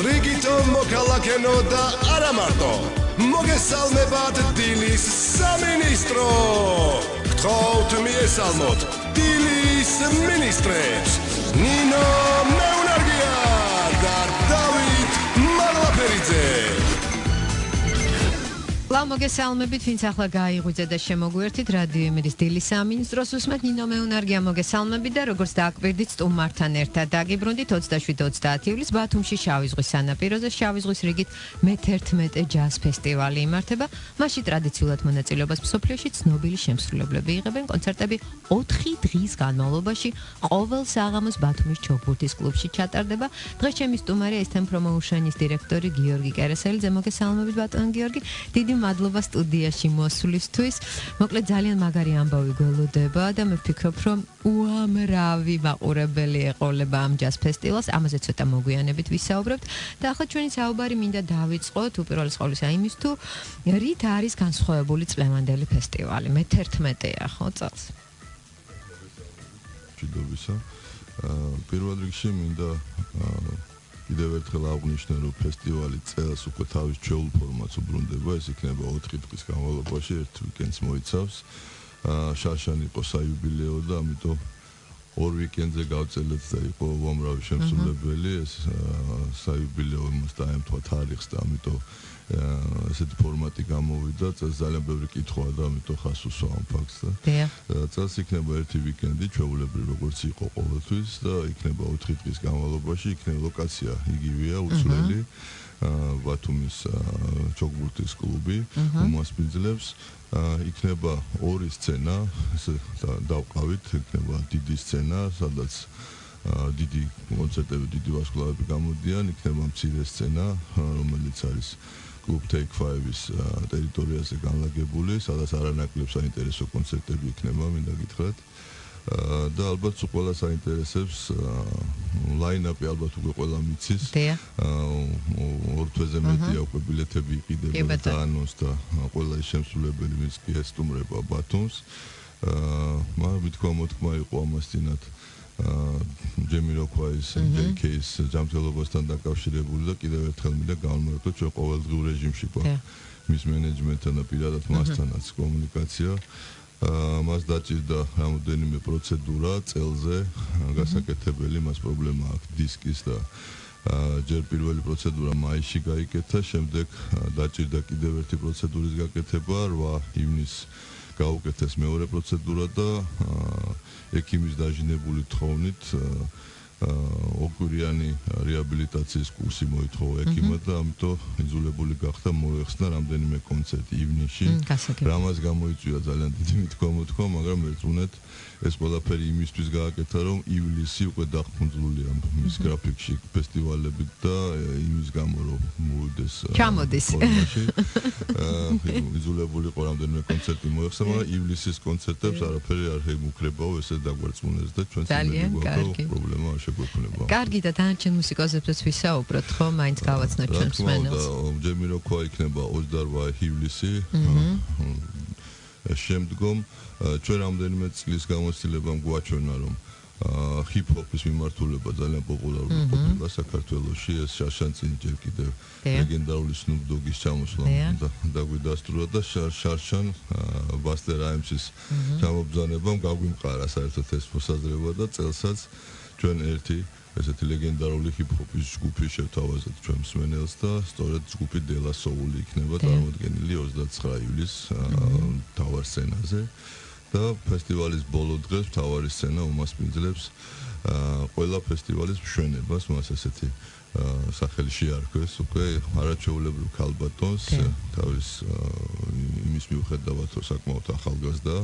რიგითო მოქალაქენო და არა მარტო მოგესალმებათ დილის სამინისტრო გთხოვთ მიესალმოთ დილის მინისტრებს ნინო მეუნარგია და დავით მალვაფერიძე მოგესალმებით, ვინც ახლა გაიღვიძა და შემოგვერთით რადიო ემირის დილის სამინისტროს უსმენთ ნინო მეუნარგია მოგესალმებით და როგორც დააკვირდით სტუმართან ერთად დაგიბრუნდით 27-30 ივლისს ბათუმში შავი ზღვის სანაპიროზე შავი ზღვის რიგით მე-11 ჯაზ ფესტივალი იმართება. მასში ტრადიციულად მონაწილეობას მსოფლიოში ცნობილი შემსრულებლები იღებენ. კონცერტები 4 დღის განმავლობაში ყოველ საღამოს ბათუმის ჩოგბურთის კლუბში ჩატარდება. დღეს ჩემი სტუმარია Eastern Promotion-ის დირექტორი გიორგი კერესელიძე. მოგესალმებით ბატონ გიორგი. დიდი მადლობა სტუდიაში მოსვლისთვის. მოკლედ ძალიან მაგარი ამბავი გველოდება და მე ვფიქრობ, რომ უამრავი მაყურებელი ეყოლება ამ ჯაზ ფესტივალს. ამაზე ცოტა მოგვიანებით ვისაუბრებთ. და ახლა ჩვენი საუბარი მინდა დავიწყოთ უპირველეს ყოვლისა იმის თუ რით არის განსხვავებული წლევანდელი ფესტივალი. მე-11-ია ხო წელს? მშვიდობისა. პირველ რიგში მინდა კიდევ ერთხელ აღვნიშნე, რომ ფესტივალი წელს უკვე თავის ჩვეულ ფორმატს უბრუნდება, ეს იქნება 4 დღის განმავლობაში, ერთ ვიკენდს მოიცავს. შარშან იყო საიუბილეო და ამიტომ 2 ვიკენდზე გავწელეთ და იყო უამრავი შემსრულებელი, ეს საიუბილეო იმას დაემთხვა თარიღს და ამიტომ ესეთი ფორმატი გამოვიდა, წელს ძალიან ბევრი კითხვაა და ამიტომ ხას უსვა ამ ფაქტს და წელს იქნება ერთი ვიკენდი, ჩვეულებრივ როგორც იყო ყოველთვის და იქნება 4 დღის განმავლობაში, იქნება ლოკაცია იგივეა, უცვლელი ბათუმის ჩოგბურთის კლუბი უმასპინძლებს, იქნება 2 სცენა, დავყავით, იქნება დიდი სცენა, სადაც დიდი კონცერტები, დიდი ვარსკვლავები გამოდიან, იქნება მცირე სცენა, რომელიც არის კლუბ Take 5-ის ტერიტორიაზე განლაგებული, სადაც არანაკლებ საინტერესო კონცერტები იქნება, მინდა გითხრათ. და ალბათ სულ ყველას აინტერესებს line-up-ი ალბათ უკვე ყველა მიცის. 2 თვეზე მეტია უკვე ბილეთები იყიდება და ანონსდა ყველა ის შემსრულებელი, ვინც კი ესტუმრება ბათუმს. მაგრამ მithქვა მოთქმა იყო ამასთანავ Jamiroquai's JK's ჯანმრთელობასთან დაკავშირებული და კიდევ ერთხელ მინდა გავამართლოთ ჩვენ ყოველდღიურ რეჟიმში გვაქვს მის მენეჯმენტთან და პირადად მასთანაც კომუნიკაცია. მას დაჭირდა რამოდენიმე პროცედურა წელზე გასაკეთებელი, მას პრობლემა აქვს დისკის და ჯერ პირველი პროცედურა მაისში გაიკეთა, შემდეგ დაჭირდა კიდევ ერთი პროცედურის გაკეთება 8 ივნისს გაუკეთეს მეორე პროცედურა და ექიმის დაჟინებული თხოვნით ოკვირიანი რეაბილიტაციის კურსი მოითხოვა ექიმად და ამიტომ იძულებული გახდა მოეხსნა რამდენიმე კონცერტი ივნისში. რამაც გამოიწვია ძალიან დიდი მithქვა, მაგრამ ერთუნეთ ეს ყველაფერი იმისთვის გააკეთა, რომ ივლისი უკვე დახმუნძლულია მის გრაფიკში ფესტივალებით და იმის გამო რომ მოვიდეს ჩამოდის. იძულებული იყო რამდენიმე კონცერტი მოეხსნა, მაგრამ ივლისის კონცერტებს არაფერი არ ემუქრებაო, ესე დაგვერწმუნეს და ჩვენც იმედი პრობლემა არ შეგვექნება. კარგი და დანარჩენ მუსიკოსებსაც ვისაუბროთ, ხო, მაინც გავაცნოთ ჩვენს მსმენელს. Jamiroquai იქნება 28 ივლისი. შემდგომ ჩვენ რამდენიმე წლის გამოცდილებამ გვაჩვენა, რომ ჰიპ-ჰოპის მიმართულება ძალიან პოპულარული ყოფილა საქართველოში, ეს შარშან ჯერ კიდევ ლეგენდარული Snoop Dogg-ის ჩამოსვლა დაგვიდასტურა და შარშან Busta Rhymes-ის ჩამობრძანებამ გაგვიმყარა საერთოდ ეს მოსაზრება და წელსაც ჩვენ ერთი ესეთი ლეგენდარული ჰიპ-ჰოპის ჯგუფი შევთავაზეთ ჩვენ მსმენელს და სწორედ ჯგუფი De La Soul იქნება წარმოდგენილი 29 ივლისს თავარ სცენაზე და ფესტივალის ბოლო დღეს თავარი სცენა უმასპინძლებს ყველა ფესტივალის მშვენებას, მას ესეთი სახელი შეარქვეს უკვე არაჩვეულებრივ ქალბატონს თავის იმის მიუხედავად რომ საკმაოდ ახალგაზრდა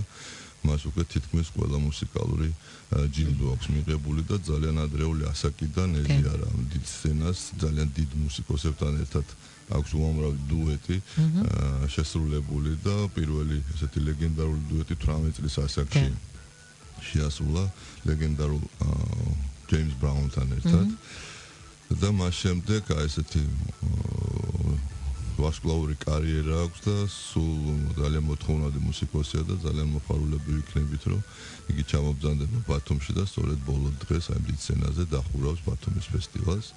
მას უკვე თითქმის ყველა მუსიკალური ჯილდო აქვს მიღებული და ძალიან ადრეული ასაკიდან ეზიარა დიდ სცენას, ძალიან დიდ მუსიკოსებთან ერთად აქვს უამრავი დუეტი შესრულებული და პირველი ესეთი ლეგენდარული დუეტი 18 წლის ასაკში შეასრულა ლეგენდარულ ჯეიმს ბრაუნთან ერთად და მას შემდეგ ესეთი ვარსკვლავური კარიერა აქვს და სულ ძალიან მოთხოვნადი მუსიკოსია და ძალიან მოხარულები ვიქნებით, რომ იგი ჩამობრძანდება ბათუმში და სწორედ ბოლო დღეს ამ დიდ სცენაზე დახურავს ბათუმის ფესტივალს.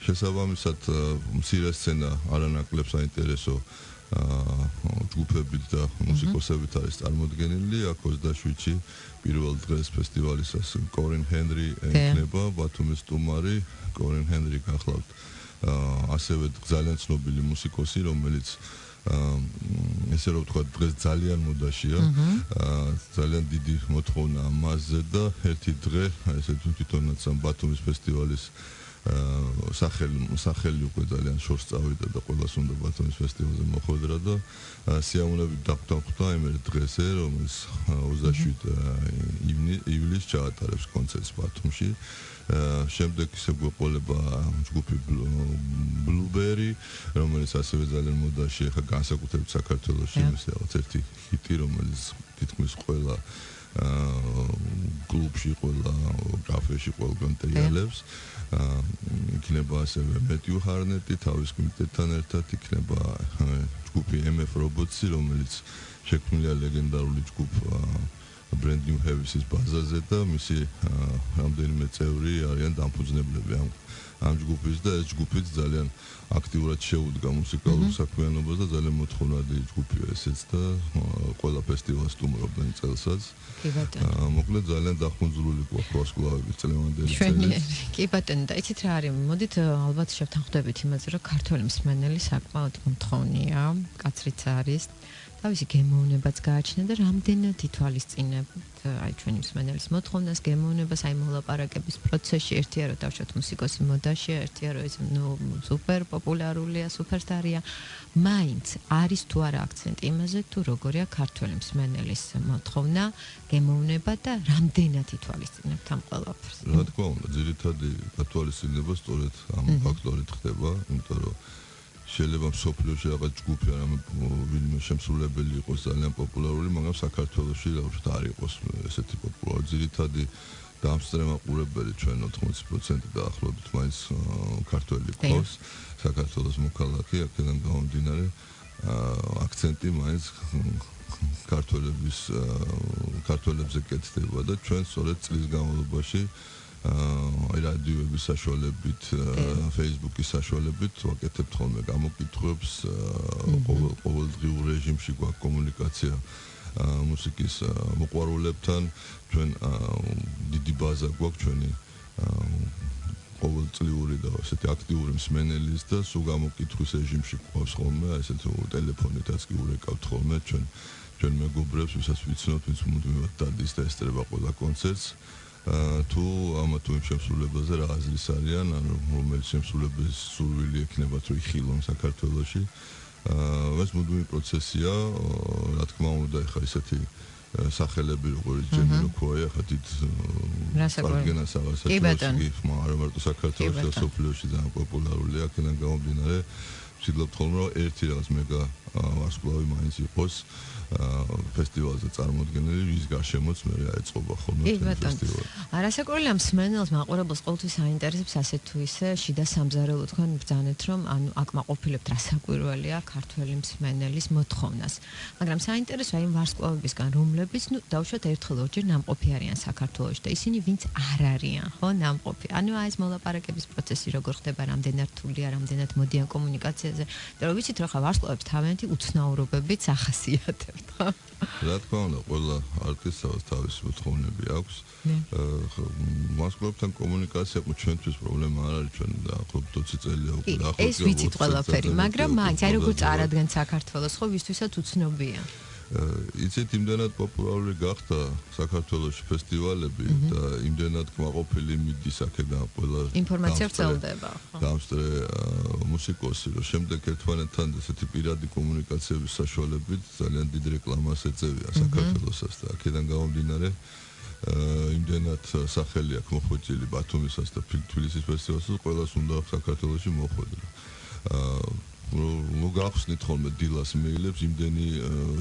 შესაბამისად მცირე სცენა არანაკლებ საინტერესო ჯგუფებით და მუსიკოსებით არის წარმოდგენილი. აქ 27-ში პირველ დღეს ფესტივალისას კორინ ჰენრი ექნება, ბათუმის სტუმარი. კორინ ჰენრი გახლავთ ასევე ძალიან ცნობილი მუსიკოსი, რომელიც ესე რომ ვთქვა, დღეს ძალიან მოდაშია. ძალიან დიდი მოთხოვნა მასზე და ერთი დღე ესე თვითონაც ამ ბათუმის ფესტივალის სახელი უკვე ძალიან შორს წავიდა და ყველას უნდა ბათუმის ფესტივალზე მოხვედრა და სიამოვნებით დაგვხვდა იმერ დღესე, რომელიც 27 ივლისს ჩაატარებს კონცერტს ბათუმში. შემდეგ ისე გვეყოლება ჯგუფი ბლუბერი, რომელიც ასევე ძალიან მოდაში ახლა განსაკუთრებით საქართველოში იმის რაღაც ერთი ჰიტი, რომელიც თითქმის ყველა კლუბში, ყველა კაფეში ყველგან ტრიალებს. იქნება ასევე მეტიუ ჰარნეტი თავის კვინტეტთან ერთად, იქნება ჯგუფი MF Robots-ი, რომელიც შექმნილია ლეგენდარული ჯგუფ Brand New Heavies-ის ბაზაზე და მისი რამდენიმე წევრი არიან დამფუძნებლები ამ ჯგუფის და ეს ჯგუფიც ძალიან აქტიურად შეუდგა მუსიკალურ საქმიანობას და ძალიან მოთხოვნადი ჯგუფია ესეც და ყველა ფესტივალს სტუმრობენ წელსაც. კი ბატონო. მოკლედ ძალიან დახუნძურული გვაქვს ვარსკვლავების წლევანდელი წელი. კი ბატონო, და იცით რა არის? მოდით ალბათ შევთანხმდებით იმაზე, რომ ქართველი მსმენელი საკმაოდ მომთხოვნია, კაცრიც არის. თავისი გემოვნებაც გააჩნია და რამდენად ითვალისწინებთ აი ჩვენი მსმენელის მოთხოვნას, გემოვნებას აი მოლაპარაკების პროცესში. ერთია რომ დავშოთ მუსიკოსი მოდაშია, ერთია რომ ეს სუპერ პოპულარულია, სუპერსტარია. მაინც არის თუ არა აქცენტი იმაზე, თუ როგორია ქართველი მსმენელის მოთხოვნა, გემოვნება და რამდენად ითვალისწინებთ ამ ყველაფერს. რა თქმა უნდა, ძირითადი გათვალისწინება სწორედ ამ ფაქტორით ხდება, იმიტომ რომ შეიძლება მსოფლიოში რაღაც ჯგუფი არა ვინმე შემსრულებელი იყოს ძალიან პოპულარული, მაგრამ საქართველოში რა არ იყოს ესეთი პოპულარული. ძირითადი დამსწრემაყურებელი ჩვენ 80% დაახლოებით მაინც ქართველი ყავს. საქართველოს მოქალაქე, აქედან გამომდინარე აქცენტი მაინც ქართველებზე კეთდება და ჩვენ სწორედ წლის განმავლობაში რადიოების საშუალებით, Facebook-ის საშუალებით ვაკეთებთ ხოლმე გამოკითხვებს, ყოველდღიურ რეჟიმში გვაქვს კომუნიკაცია მუსიკის მოყვარულებთან, ჩვენ დიდი ბაზა გვაქვს ჩვენი ყოველწლიური და ესეთი აქტიური მსმენელის და სულ გამოკითხვის რეჟიმში გვაქვს ხოლმე, ესეთ ტელეფონითაც კი ურეკავთ ხოლმე ჩვენ მეგობრებს, ვისაც ვიცნობთ, ვინც მუდმივად დადის და ესწრება ყველა კონცერტს. თუ ამა თუ იმ შემსრულებელზე რა აზრის არიან, ანუ რომელიც შემსრულებლის სურვილი ექნებათ რომ იხილონ საქართველოში. ეს მუდმივი პროცესია, რა თქმა უნდა, ეხა ისეთი სახელები როგორც ჯემილოქვაი, ახლა დიდ წარდგენას აღარ საჭიროა, მაგრამ მარტო საქართველოში და სოფლიოში ძალიან პოპულარულია, აქედან გამომდინარე ვცდილობთ ხოლმე რომ ერთი რაღაც მეგა ვარსკვლავი მაინც იყოს ფესტივალზე წარმოდგენილი, ვის გარშემოც მე აეწყობა ხოლმე ფესტივალი. არასაკურველია მსმენელს, მაყურებელს ყოველთვის აინტერესებს ასე თუ ისე შიდა სამზარეულო თქვენ ბრძანეთ, რომ ანუ აკმაყოფილებთ რასაკვირველია ქართველი მსმენელის მოთხოვნას. მაგრამ საინტერესოა იმ ვარსკვლავებისგან, რომლებიც დავუშვათ ერთხელ ორჯერ ნამყოფი არიან საქართველოში და ისინი ვინც არ არიან, ხო, ნამყოფი. ანუ ეს მოლაპარაკების პროცესი როგორ ხდება, რამდენად რთულია, რამდენად მოდიან კომუნიკაციაზე. და რომ ვიცით, რომ ხა ვარსკვლავებს თავიანთი უცნაურობებით ახასიათებთ. რა თქმა უნდა, ყველა არტისტს თავისი მოთხოვნები აქვს. ვარსკვლავებთან კომუნიკაცია ჩვენთვის პრობლემა არ არის, ჩვენ დაახლოებით 20 წელია უკვე დაახლოებით. ეს ვიცით ყველაფერი, მაგრამ მაინც აი როგორ წარადგენთ საქართველოს, ხო, ვისთვისაც უცნობია. იცით, იმდენად პოპულარული გახდა საქართველოში ფესტივალები და იმდენად კმაყოფილი მიდის აქედან ყველა ინფორმაცია ვრცელდება, ხო? დამსწრე მუსიკოსი, რომ შემდეგ ერთმანეთთან ესეთი პირადი კომუნიკაციების საშუალებით ძალიან დიდ რეკლამას ეწევიან საქართველოსაც და აქედან გამომდინარე იმდენად სახელი აქვს მოხვეწილი ბათუმისაც და თბილისის ფესტივალსაც, ყველას უნდა საქართველოში მოხვედრა. მოგახსნით ხოლმე დილას მეილებს, იმდენი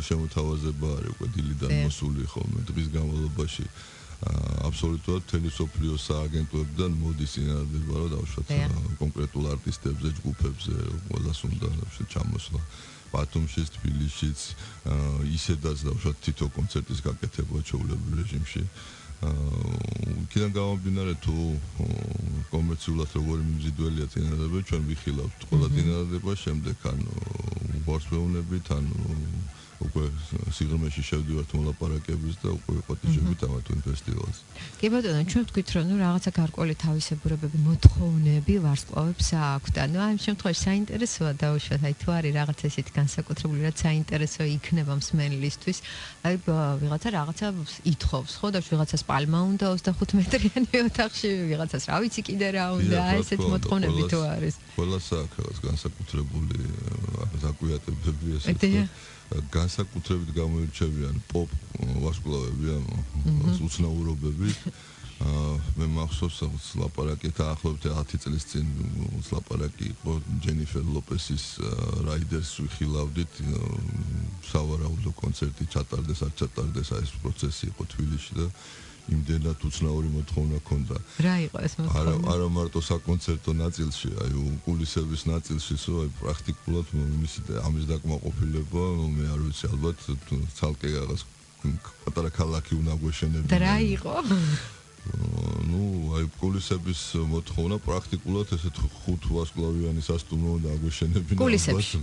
შემოთავაზება არის უკვე დილიდან მოსული ხოლმე დღის განმავლობაში. აბსოლუტურად მთელი სოფლიოს სააგენტოებიდან მოდის წინადადება, რომ დავუშვათ კონკრეტულ არტისტებზე, ჯგუფებზე, ყველას უნდა ჩამოსვლა. ბათუმშიც, თბილისშიც, ისედაც დავუშვათ თითო კონცერტის გაკეთება ჩვეულებრივ რეჟიმში. იქიდან გამომდინარე თუ კომერციულად როგორი მიმზიდველია წინადადება, ჩვენ ვიხილავთ ყველა წინადადება, შემდეგ ვარსვეუნებით, უკვე სიღრმეში შევდივართ მოლაპარაკებებს და უკვე ვიყავით ამ თუ ფესტივალზე. კი ბატონო, ჩვენ ვთქვით, რომ რაღაცა გარკვეული თავისებურებები, მოთხოვნები ვარსკვლავებს აქვთ. ამ შემთხვევაში საინტერესოა დაუშვათ, თუ არის რაღაც ესეთი განსაკუთრებული, რაც საინტერესო იქნება მსმენელისთვის, ვიღაცა ითხოვს, ხო, და ვიღაცას პალმა უნდა 25 მეტრიანი ოთახში, ვიღაცას რა ვიცი კიდე რა უნდა, ესეთ მოთხოვნები თუ არის. ყველას აქვს განსაკუთრებული აკვიატებები ესე. განსაკუთრებით გამოირჩევიან პოპ ვარსკვლავები, უცნაურობები. მე მახსოვს ლაპარაკი ახლობთ 10 წლის წინ ლაპარაკი იყო ჯენიფერ ლოპესის რაიდერს ვიხილავდით, სავარაუდო კონცერტი ჩატარდეს, არ ჩატარდეს, ეს პროცესი იყო თბილისში და იმდენად უცნაური მოთხოვნა ჰქონდა. რა იყო ეს მოთხოვნა? არა მარტო საკონცერტო ნაწილში, კულისების ნაწილში, პრაქტიკულად ამის დაკმაყოფილება, მე არ ვიცი, ალბათ ცალკე რაღაც პატარა ქალაქი უნდა გვეშენებინა. და რა იყო? კულისების მოთხოვნა პრაქტიკულად ესეთ 5 ვარსკვლავიანი სასტუმრო უნდა აგვეშენებინა. კულისებში,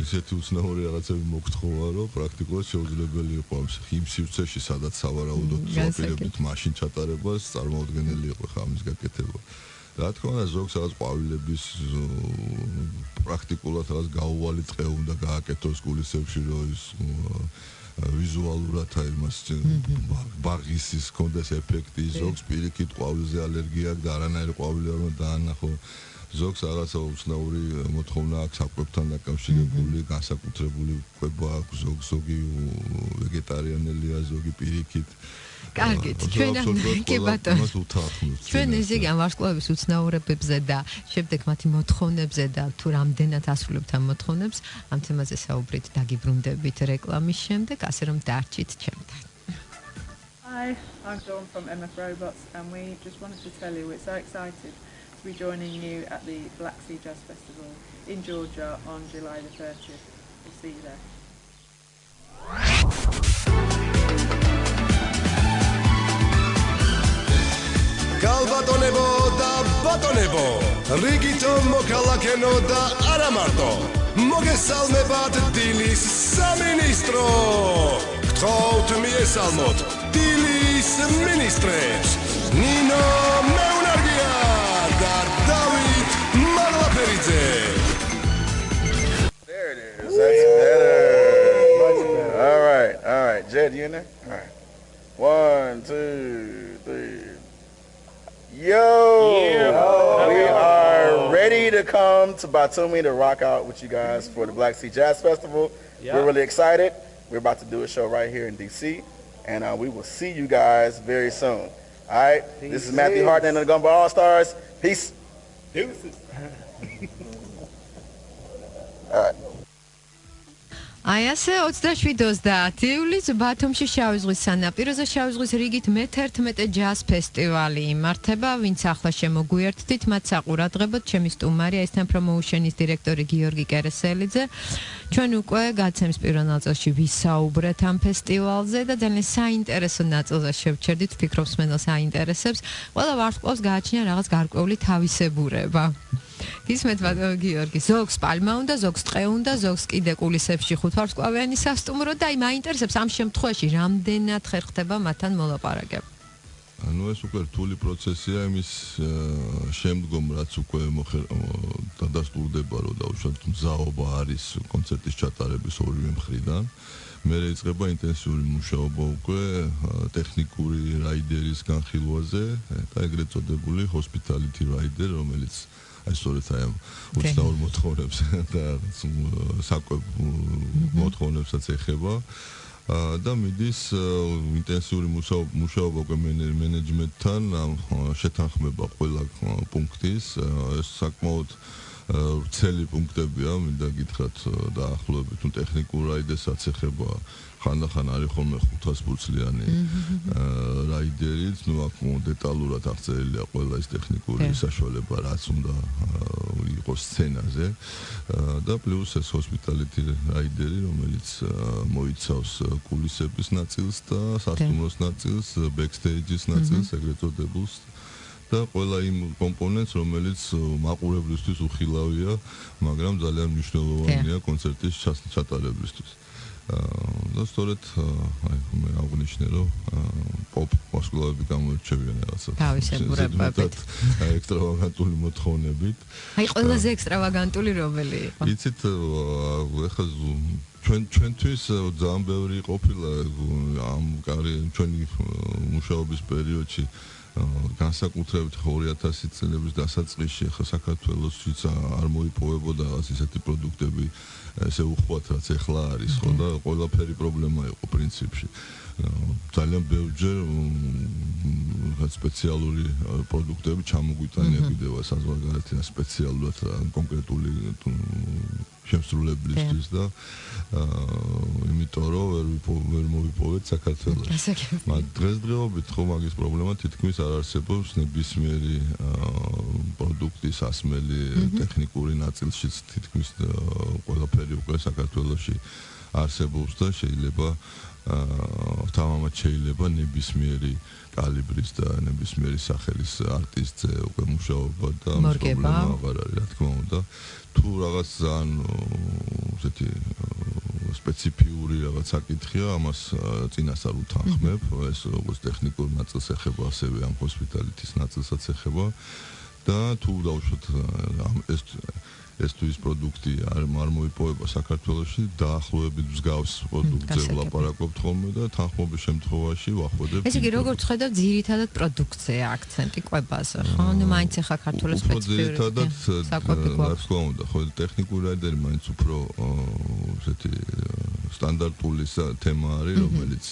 ისეთი უცნაური რაღაცები მოგთხოვა, რომ პრაქტიკულად შეუძლებელი იყო იმ სივრცეში, სადაც სავარაუდოდ ვაპირებდით მაშინ ჩატარებას, წარმოუდგენელი იყო ამის გაკეთება. რა თქმა უნდა, ზოგს რაღაც ყვავილების პრაქტიკულად რაღაც გაუვალი წყე უნდა გააკეთოს კულისებში, რომ ის ვიზუალურად იმას ბაღისის კონდეს ეფექტი, ზოგს პირიქით ყვავილზე ალერგია აქვს და არანაირი ყვავილი არ უნდა დაანახო. ზოგს რაღაცა უცნაური მოთხოვნა აქვს საკვებთან დაკავშირებული, განსაკუთრებული კვება აქვს, ზოგი ვეგეტარიანელია, ზოგი პირიქით. კარგით, ჩვენ კი ბატონო. ჩვენ ესე იგი ამ ვარსკვლავების უცნაურებებზე და შემდეგ მათი მოთხოვნებზე და თუ რამდენად ასრულებთ ამ მოთხოვნებს, ამ თემაზე საუბრით დაგიბრუნდებით რეკლამის შემდეგ, ასე რომ დარჩით ჩემთან. Hi, I'm Dawn from MF Robots and we just wanted to tell you we're so excited to be joining you at the Black Sea Jazz Festival in Georgia on July the 30th. We'll see you there. Galbatonebo da batonebo, rigito mokalakeno da aramarto, mogesalmebat dilis saministro, gtrovt miesalmot, dilis ministres, Nino Meunargia da David Malaperidze. There it is, that's better. All right, Jed, you in there? All right, 1, 2, 3. Yo, we are ready to come to Batumi to rock out with you guys for the Black Sea Jazz Festival. We're really excited. We're about to do a show right here in DC, and we will see you guys very soon. All right, this is Matthew Hartnett and the Gumball All Stars. Peace. Deuces. All right. აი ასე 27-30 ივლისს ბათუმში შავი ზღვის სანაპიროზე შავი ზღვის რიგით მე-11 ჯაზ ფესტივალი იმართება. ვინც ახლა შემოგვიერთდით, მათ საყურადღებოდ ჩემი სტუმარია Eastern Promotion-ის დირექტორი გიორგი კერესელიძე. ჩვენ უკვე გაცემის პირველ ნაწილში ვისაუბრეთ ამ ფესტივალზე და ძალიან საინტერესო ნაწილზე შევჩერდით, ვფიქრობ მსმენელს აინტერესებს. ყველა ვარსკვლავს გააჩნია რაღაც გარკვეული თავისებურება. ისმეთ ბატონო გიორგი, ზოგს პალმა უნდა, ზოგს ტყე უნდა, ზოგს კიდე კულისებში 5 ვარსკვლავიანი სასტუმრო და აი მაინტერესებს ამ შემთხვევაში რამდენად ხერხდება მათთან მოლაპარაკება. ეს უკვე რთული პროცესია, იმის შემდგომ რაც უკვე დადასტურდება, რომ დაუშვათ მზაობა არის კონცერტის ჩატარების ორივე მხრიდან. მე იწყება ინტენსიური მუშაობა უკვე ტექნიკური რაიდერის განხილვაზე და ეგრეთ წოდებული hospitality rider, რომელიც აი სწორედ აი ამ უცნაურ მოთხოვნებს და საკვებ მოთხოვნებსაც ეხება და მიდის ინტენსიური მუშაობა უკვე მენეჯმენტთან შეთანხმება ყველა პუნქტის. ეს საკმაოდ ვრცელი პუნქტებია, მინდა გითხრათ დაახლოებით თუ ტექნიკურ რაიდერსაც ეხება ხანდახან არის ხოლმე 500 ფურცლიანი რაიდერიც, ნუ აქ დეტალურად აღწერილია ყველა ის ტექნიკური საშუალება, რაც უნდა იყოს სცენაზე და პლუს ეს hospitality რაიდერი, რომელიც მოიცავს კულისების ნაწილს და სასტუმროს ნაწილს, backstage-ის ნაწილს, ეგრეთ წოდებულს და ყველა იმ კომპონენტს, რომელიც მაყურებლისთვის უხილავია, მაგრამ ძალიან მნიშვნელოვანია კონცერტის ჩატარებლისთვის. და სწორედ მე აღნიშნე, რომ პოპ მოსკოვები გამოირჩევიან რაღაცა თავისებურებებით, ექსტრავაგანტული მოთხოვნებით. აი ყველაზე ექსტრავაგანტული რომელი იყო? იცით, ეხლა ჩვენთვის ძალიან ბევრი ყოფილა ამ ჩვენი მუშაობის პერიოდში განსაკუთრებით 2000 წლების დასაწყისში ახლა საქართველოსშიც არ მოიპოვებოდა ისეთი პროდუქტები ესე უხვად რაც ახლა არის ხო და ყველაფერი პრობლემა იყო პრინციპში ძალიან ბევრჯერ სპეციალური პროდუქტები ჩამოგვიტანია კიდევა საზღვარგარეთიდან სპეციალურად კონკრეტული შემსრულებლისთვის და იმიტომ რომ ვერ მოვიპოვეთ საქართველოს. მაგრამ დღესდღეობით ხო მაგის პრობლემა თითქმის არ არსებობს ნებისმიერი პროდუქტის ასმელი ტექნიკური ნაწილშიც თითქმის ყველაფერი უკვე საქართველოში არსებობს და შეიძლება თამამად შეიძლება ნებისმიერი კალიბრის და ნებისმიერი სახელის არტისტზე უკვე მუშაობა და პრობლემა აღარ არის, რა თქმა უნდა. თუ რაღაც ძალიან ესეთი სპეციფიური რაღაც საკითხია, ამას წინას არ უთანხმებ, ეს როგორც ტექნიკურ ნაწილს ეხება, ასევე ამ hospitality-ის ნაწილსაც ეხება და თუ დავუშვათ ეს თუ ის პროდუქტი არ მოიპოვება საქართველოში, დაახლოებით მსგავს პროდუქტზე ვლაპარაკობთ ხოლმე და თანხმობის შემთხვევაში ვახვედებ. ესე იგი, როგორც ხედავ, ძირითადად პროდუქცია აქცენტი ყვებაზე, ხო? ნუ მაინც ახლა ქართული სპეციფიკური საკვები გვაქვს. რა უნდა, ხო, ტექნიკური რაიდერი მაინც უფრო ესეთი სტანდარტული თემა არის, რომელიც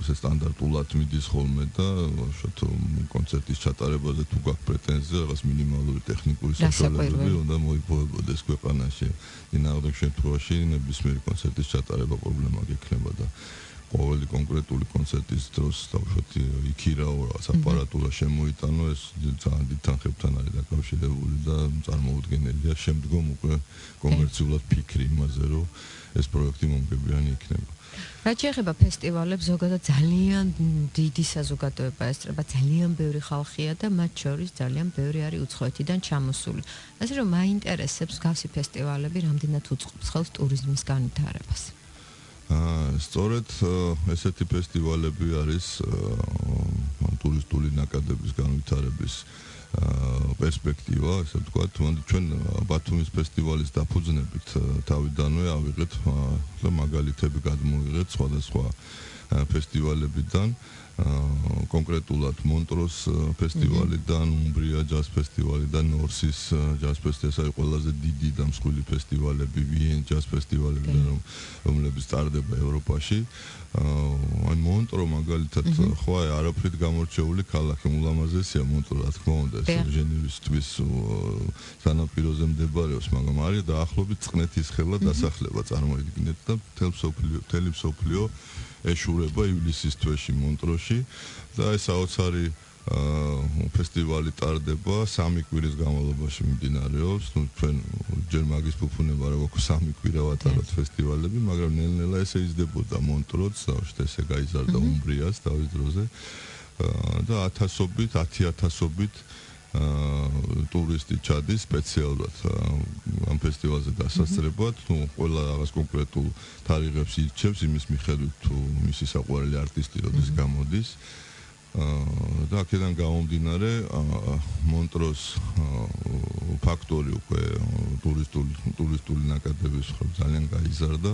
სტანდარტულად მიდის ხოლმე და შოთ კონცერტის ჩატარებაზე თუ გაქვს პრეტენზია რაღაც მინიმალური ტექნიკური საშუალებები უნდა მოიპოვებოდეს ქვეყანაში. ინახავ შემთხვევაში ნებისმიერი კონცერტის ჩატარება პრობლემა გექნება და ყოველი კონკრეტული კონცერტის დროს დავუშვათ იქირაო რაღაც აპარატურა შემოიტანო, ეს ძალიან დიდ თანხებთან არის დაკავშირებული და წარმოუდგენელია შემდგომ უკვე კომერციულად ფიქრი იმაზე, რომ ეს პროექტი მომგებიანი იქნება. რაც შეეხება ფესტივალებს, ზოგადად ძალიან დიდი საზოგადოება ესწრება, ძალიან ბევრი ხალხია და მათ შორის ძალიან ბევრი არის უცხოეთიდან ჩამოსული. ასე რომ მაინტერესებს გავსი ფესტივალები რამდენად უწყობს ხელს ტურიზმის განვითარებას. სწორედ ესეთი ფესტივალები არის ტურისტული ნაკადების განვითარების პერსპექტივა, ასე ვთქვათ, ჩვენ ბათუმის ფესტივალის დაფუძნებით თავიდანვე ავიღეთ და მაგალითები გადმოვიღეთ სხვადასხვა ფესტივალებიდან, კონკრეტულად მონტროს ფესტივალიდან, უმბრია ჯაზ ფესტივალიდან, ნორსის ჯაზ ფესტივალიდან, ყველაზე დიდი და მსხვილი ფესტივალები, ვიენ ჯაზ ფესტივალებიდან, რომლებიც ტარდება ევროპაში. აი მონტრო მაგალითად ხო არაფრით გამორჩეული ქალაქი, ულამაზესია მონტრო, რა თქმა უნდა, ეს ჟენევის ტბის სანაპიროზე მდებარეობს, მაგრამ არის დაახლოებით წყნეთის ხელა დასახლება წარმოიდგინეთ და მთელი მსოფლიო ეშურება ივლისის თვეში მონტროში და ეს საოცარი ფესტივალი ტარდება 3 კვირის განმავლობაში მიმდინარეობს. ნუ ჩვენ ჯერ მაგის ფუფუნება რა გვაქვს 3 კვირა ვატაროთ ფესტივალები, მაგრამ ნელ-ნელა ესე იზრდებოდა მონტროც, ესე გაიზარდა უმბრიას თავის დროზე და 10,000-ობით ტურისტი ჩადის სპეციალურად ამ ფესტივალზე დასასწრებად, ნუ ყველა რაღაც კონკრეტულ თარიღებს ირჩევს იმის მიხედვით თუ მისი საყვარელი არტისტი როდის გამოდის. და აქედან გამომდინარე მონტროს ფაქტორი უკვე ტურისტული ნაკადების ძალიან გაიზარდა.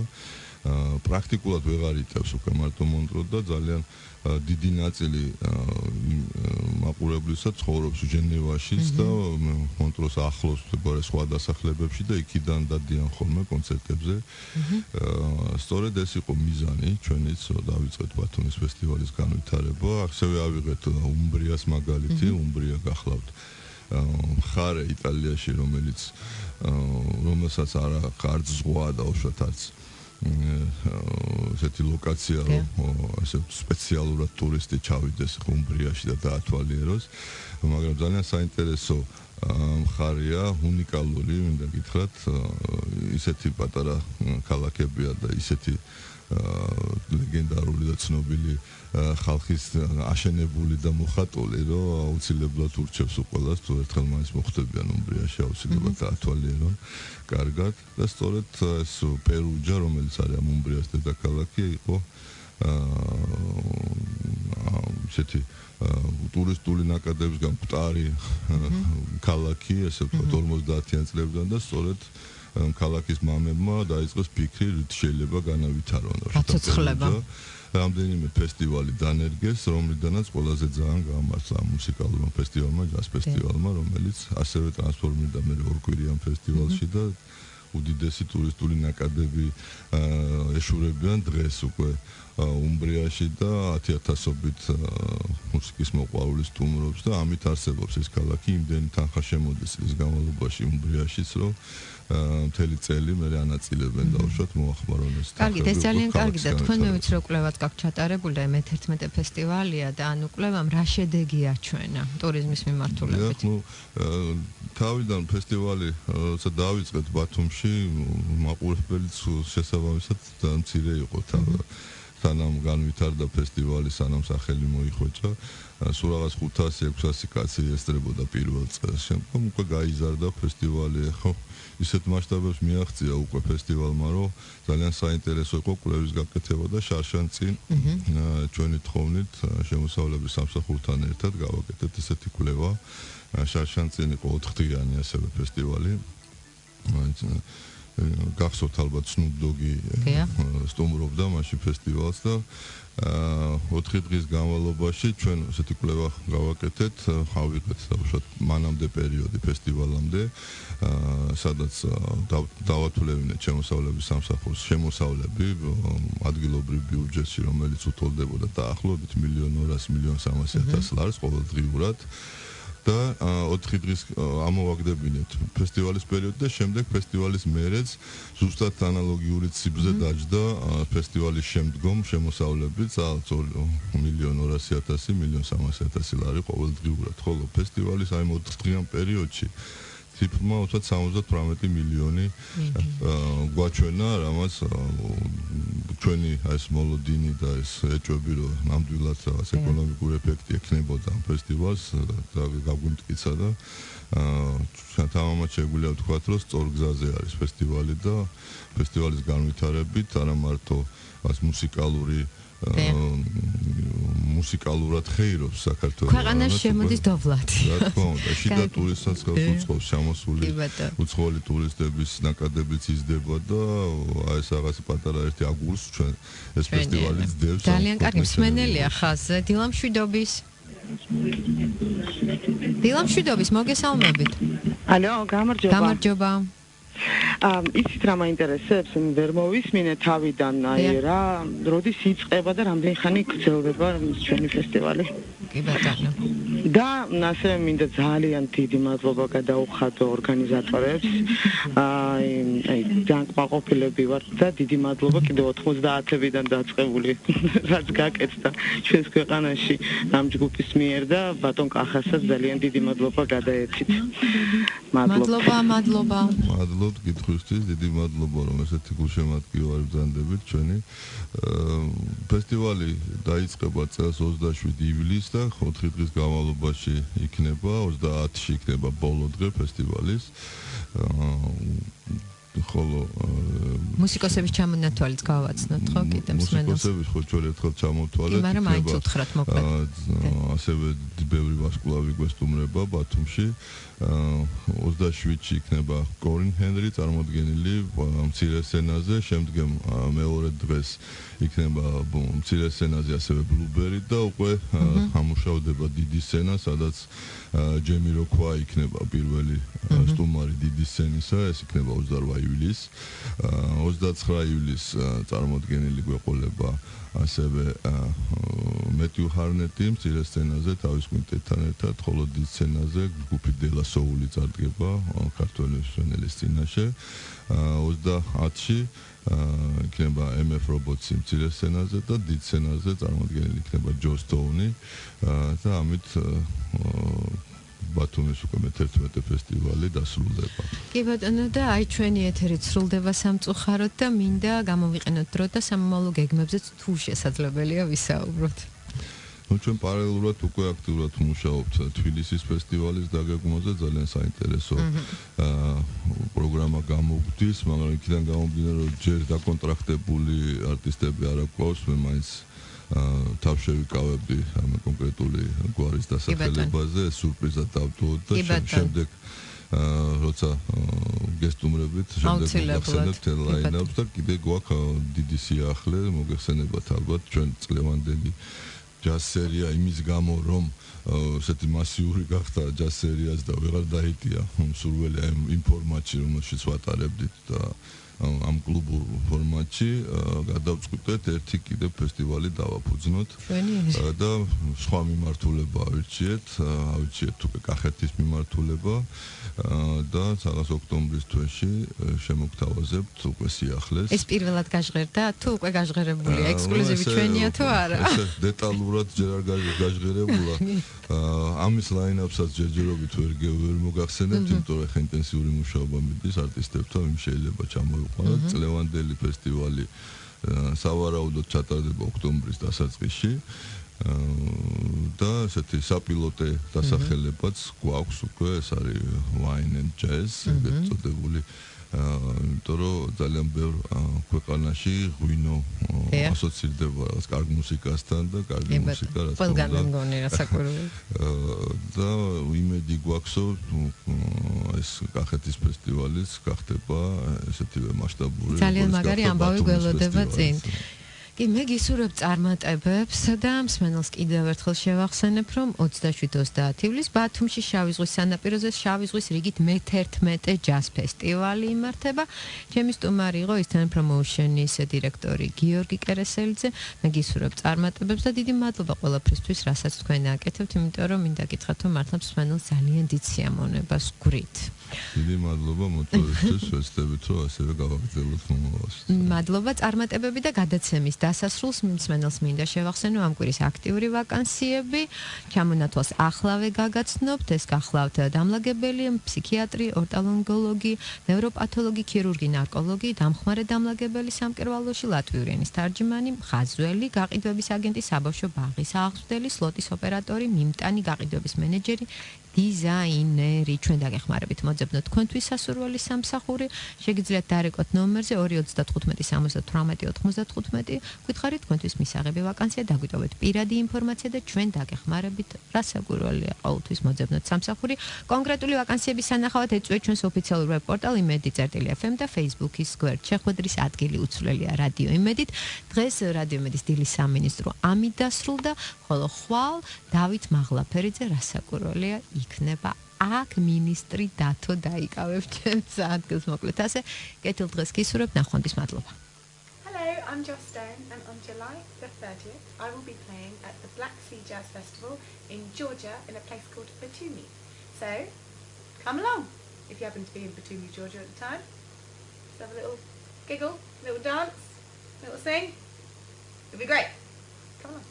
პრაქტიკულად ვეღარ იტევს უკვე მარტო მონტრო და ძალიან დიდი ნაწილი მაყურებლისა ცხოვრობს ჟენევაშიც და მონტროს ახლოს მდებარე სხვა დასახლებებში და იქიდან დადიან ხოლმე კონცერტებზე. სწორედ ეს იყო მიზანი ჩვენიც, რომ დავიწყეთ ბათუმის ფესტივალის განვითარება. ასევე ავიღეთ უმბრიას მაგალითი, უმბრია გახლავთ მხარე იტალიაში, რომელსაც არც ზღვა და უშუალოდ არც ესეთი ლოკაცია, ასე სპეციალურად ტურისტი ჩავიდეს უმბრიაში და დაათვალიეროს, მაგრამ ძალიან საინტერესო მხარეა, უნიკალური, მინდა გითხრათ, ისეთი პატარა ქალაქებია და ისეთი ლეგენდარული და ცნობილი ხალხის აშენებული და მოხატული, რომ აუცილებლად ურჩევს უყველას, თუ ერთხელ მაინც მოხვდებიან უმბრიაში, აუცილებლად დაათვალიერონ კარგად და სწორედ ეს პერუჯა, რომელიც არის ამ უმბრიას დედაქალაქი, იყო ესეთი ტურისტული ნაკადებისგან მკვდარი ქალაქი, ესე ვთქვათ 50-იან წლებიდან და სწორედ ქალაქის მამებმა დაიწყეს ფიქრი, რით შეიძლება განავითარონ გაცოცხლება. რამდენიმე ფესტივალი დანერგეს, რომლიდანაც ყველაზე ძალიან გაამართლა მუსიკალურმა ფესტივალმა, ჯაზ ფესტივალმა, რომელიც ასევე ტრანსფორმირდა მე ორკვირიან ფესტივალში და უდიდესი ტურისტული ნაკადები ეშურებიან დღეს უკვე უმბრიაში და 10,000-ობით მუსიკის მოყვარული სტუმრობს და ამით არსებობს ეს ქალაქი იმდენი თანხა შემოდის წლის განმავლობაში უმბრიაშიც, რომ მთელი წელი მე ანაწილებენ დაუშვათ მოახმარონ ეს. კარგი, ეს ძალიან კარგი და თქვენ მე ვიცი რომ კვლევაც გაქვთ ჩატარებული და მე-11 ფესტივალია და ანუ კვლევამ რა შედეგი აჩვენა ტურიზმის მიმართულებით? თავიდან ფესტივალი როცა დავიწყეთ ბათუმში, მაყურებელიც შესაბამისად მცირე იყო სანამ განვითარდა ფესტივალი, სანამ სახელი მოიხვეჭა, სულ რაღაც 500-600 კაცი ესწრებოდა პირველ წელს. შემდგომ უკვე გაიზარდა ფესტივალი, ხო ისეთ მასშტაბებს მიაღწია უკვე ფესტივალმა, რომ ძალიან საინტერესო იყო კვლევის გაკეთება და შარშანწინ ჩვენი თხოვნით შემოსავლების სამსახურთან ერთად გავაკეთეთ ესეთი კვლევა. შარშანწინ იყო 4დღიანი ასევე ფესტივალი. გახსოვთ ალბათ Snoop Dogg-ი სტუმრობდა მაშინ ფესტივალს და 4 დღის განმავლობაში ჩვენ ესეთი კვლევა გავაკეთეთ, ავიღეთ უშუალოდ მანამდე პერიოდი ფესტივალამდე, სადაც დავათვლევინეთ შემოსავლების სამსახურს შემოსავლები ადგილობრივ ბიუჯეტში, რომელიც უთოლდებოდა დაახლოებით 1,200,000-1,300,000 ლარს ყოველდღიურად. და 4 დღის ამოვაგდებინეთ ფესტივალის პერიოდი და შემდეგ ფესტივალის მერეც ზუსტად ანალოგიური ციფრზე დაჯდა ფესტივალის შემდგომ შემოსავლებიც 1,200,000 1,300,000 ლარი ყოველდღიურად, ხოლო ფესტივალის აი 4 დღიან პერიოდში ციფრმა 78 მილიონი გვაჩვენა, რამაც ჩვენი ეს მოლოდინი და ეს ეჭვები, რომ ნამდვილად რაღაც ეკონომიკური ეფექტი ექნებოდა ამ ფესტივალს და გაგვიმტკიცა და თამამად შეგვიძლია ვთქვათ, რომ სწორ გზაზე არის ფესტივალი და ფესტივალის განვითარებით არა მარტო ეს მუსიკალურად ხეირობს საქართველოს. ქვეყანაში შემოდის დოვლათი. რა თქმა უნდა, შიდა ტურისტსაც ხელს უწყობს ჩამოსული უცხოელი ტურისტების ნაკადებიც იზრდება და აი ეს რაღაც პატარა ერთი აგურს ჩვენ ეს ფესტივალი ძდევს. ძალიან კარგი მსმენელია ხაზზე. დილამშვიდობის მოგესალმებით. ალო, გამარჯობა. გამარჯობა. იცით რა მაინტერესებს? ვერ მოვისმინე თავიდან აი რა, როდის იწყება და რამდენი ხანი გრძელდება ჩვენი ფესტივალი? კი ბატონო. და ასევე მინდა ძალიან დიდი მადლობა გადაუხადო ორგანიზატორებს. აი ძალიან კმაყოფილები ვართ და დიდი მადლობა კიდევ 90-ებიდან დაწყებული რაც გაკეთდა ჩვენს ქვეყანაში ამ ჯგუფის მიერ და ბატონ კახასაც ძალიან დიდი მადლობა გადაეცით. მადლობა. მადლობთ კითხვისთვის, დიდი მადლობა რომ ესეთი გულშემატკივარი ბრძანდებით ჩვენი. ფესტივალი დაიწყება წელს 27 ივლისს და 4 დღის განმავლობაში იქნება, 30-ში იქნება ბოლო დღე ფესტივალის. ხოლო მუსიკოსების ჩამონათვალიც გავაცნოთ ხო კიდე მსმენელს. მუსიკოსების ხო ჩვენ ერთხელ ჩამოვთვალეთ. მაგრამ მაინც უთხრათ მოკლედ. ასევე ბევრი ვარსკვლავი გვესტუმრება ბათუმში. 27-ში იქნება კორინ ჰენრი წარმოდგენილი მცირე სცენაზე, შემდგომ მეორე დღეს იქნება მცირე სცენაზე ასევე ბლუბერი და უკვე ამუშავდება დიდი სცენა, სადაც ჯემიროქვაი იქნება პირველი სტუმარი დიდი სცენისა, ეს იქნება 28 ივლისს 29 ივლისს წარმოდგენილი გვეყოლება ასევე მეტიუ ჰარნეტი მცირე სცენაზე თავის კვინტეტთან ერთად, ხოლო დიდ სცენაზე ჯგუფი დელა სოული წარდგება ქართველი მსმენელის წინაშე 30-ში იქნება MF Robots მცირე სცენაზე და დიდ სცენაზე წარმოდგენილი იქნება ჯო სტოუნი და ამით ბათუმის უკვე მე-11 ფესტივალი დასრულდება. კი ბატონო და აი ჩვენი ეთერით სრულდება სამწუხაროდ და მინდა გამოვიყენოთ დრო და სამომავლო გეგმებზეც თუ შესაძლებელია ვისაუბროთ. ჩვენ პარალელურად უკვე აქტიურად მუშაობთ თბილისის ფესტივალის დაგეგმვაზე, ძალიან საინტერესო პროგრამა გამოგვდის, მაგრამ იქიდან გამომდინარე რომ ჯერ დაკონტრაქტებული არტისტები არ აქვს, მე მაინც თავს შევიკავებდი ამ კონკრეტული გვარის დასახელებაზე, სურპრიზად დავდოთ და შემდეგ როცა გესტუმრებით შემდეგ მოგახსენებთ ლაინაპს და კიდე გვაქვს დიდი სიახლე, მოგეხსენებათ ალბათ ჩვენ წლევანდელი ჯაზ სერია იმის გამო რომ ესეთი მასიური გახდა ჯაზ სერიაც და ვეღარ დაიტია მსურველი იმ ფორმატში რომელშიც ვატარებდით და ამ კლუბურ ფორმატში გადავწყვიტეთ ერთი კიდე ფესტივალი დავაფუძნოთ და სხვა მიმართულება ავირჩიეთ უკვე კახეთის მიმართულება და რაღაც ოქტომბრის თვეში შემოგთავაზებთ უკვე სიახლეს. ეს პირველად გაჟღერდა თუ უკვე გაჟღერებულია? ექსკლუზივი ჩვენია თუ არა? დეტალურად ჯერ არ გაჟღერებულა. ამის ლაინაპსაც ჯერჯერობით ვერ მოგახსენებთ, იმიტომ რომ ხა ინტენსიური მუშაობა მიდის არტისტებთან, იმ შეიძლება ჩამოვიყვანოთ. წლევანდელი ფესტივალი სავარაუდოდ ჩატარდება ოქტომბრის დასაწყისში. და ესეთი საპილოტე დასახელებაც გვაქვს უკვე, ეს არის Wine and Jazz, ეგრეთ წოდებული, იმიტომ რომ ძალიან ბევრ ქვეყანაში ღვინო ასოცირდება რაღაც კარგ მუსიკასთან და კარგი მუსიკა რა თქმა უნდა. ყველგან მგონი რასაკვირველია. და იმედი გვაქვს, რომ ეს კახეთის ფესტივალიც გახდება ესეთივე მასშტაბური. ძალიან მაგარი ამბავი გველოდება წინ. კი, მე გისურვებ წარმატებებს და მსმენელს კიდევ ერთხელ შევახსენებ, რომ 27-30 ივლისს ბათუმში შავი ზღვის სანაპიროზე შავი ზღვის რიგით მე-11 ჯაზ ფესტივალი იმართება. ჩემი სტუმარი იყო Eastern Promotion-ის დირექტორი გიორგი კერესელიძე. მე გისურვებ წარმატებებს და დიდი მადლობა ყველაფრისთვის, რასაც თქვენ აკეთებთ, იმიტომ რომ მინდა გითხრათ, რომ მართლა მსმენელს ძალიან დიდ სიამოვნებას გვგვრით. დიდი მადლობა მოწვევისთვის, ვეცდებით, რომ ასევე გავაგრძელოთ მომავალში. მადლობა წარმატებები და გადაცემის დასასრულს მსმენელს მინდა შევახსენო ამ კვირის აქტიური ვაკანსიები. ჩამონათვალს ახლავე გაგაცნობთ, ეს გახლავთ დამლაგებელი, ფსიქიატრი, ортოლონგოლოგი, ნევროპათოლოგი, ქირურგი, ნარკოლოგი, დამხმარე დამლაგებელი სამკერვალოში, ლატვიური ენის თარჯმანი, ხაზველი, გაყიდვების აგენტი, საბავშვო ბაღის აღზრდელი, სლოტის ოპერატორი, მიმტანი, გაყიდვების მენეჯერი, დიზაინერი. ჩვენ დაგეხმარებით მოძებნოთ თქვენთვის სასურველი სამსახური. შეგიძლიათ დარეკოთ ნომერზე 2357895. გვითხარით თქვენთვის მისაღები ვაკანსია, დაგვიტოვეთ პირადი ინფორმაცია და ჩვენ დაგეხმარებით რასაკვირველია ყოველთვის მოძებნოთ სამსახური. კონკრეტული ვაკანსიების სანახავად ეწვევით ჩვენს ოფიციალურ ვებ-პორტალ imedi.fm და Facebook-ის გვერდ. შეხვედრის ადგილი უცვლელია რადიო იმედით. დღეს რადიო იმედის დილის სამინისტრო ამით დასრულდა, ხოლო ხვალ დავით მაღლაფერიძე რასაკვირველია იქნება აქ მინისტრი დათო დაიკავებს ჩემს ადგილს, მოკლედ ასე. კეთილ დღეს გისურვებთ, ნახვამდის მადლობა. Hello, I'm Joss Stone, and on July the 30th, I will be playing at the Black Sea Jazz Festival in Georgia in a place called Batumi. So, come along if you happen to be in Batumi, Georgia at the time. Let's have a little giggle, little dance, little sing. It'll be great. Come along.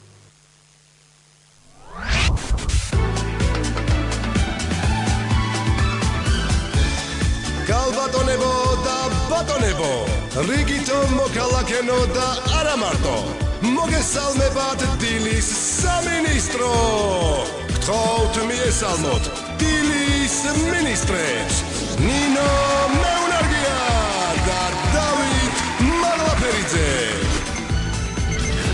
Galbatonebo da batonebo Rigito mokalakeno da aramarto Mogesalmebat dilis saministro Gthout miesalmot dilis ministreps Nino Meunargia da David Maglaperidze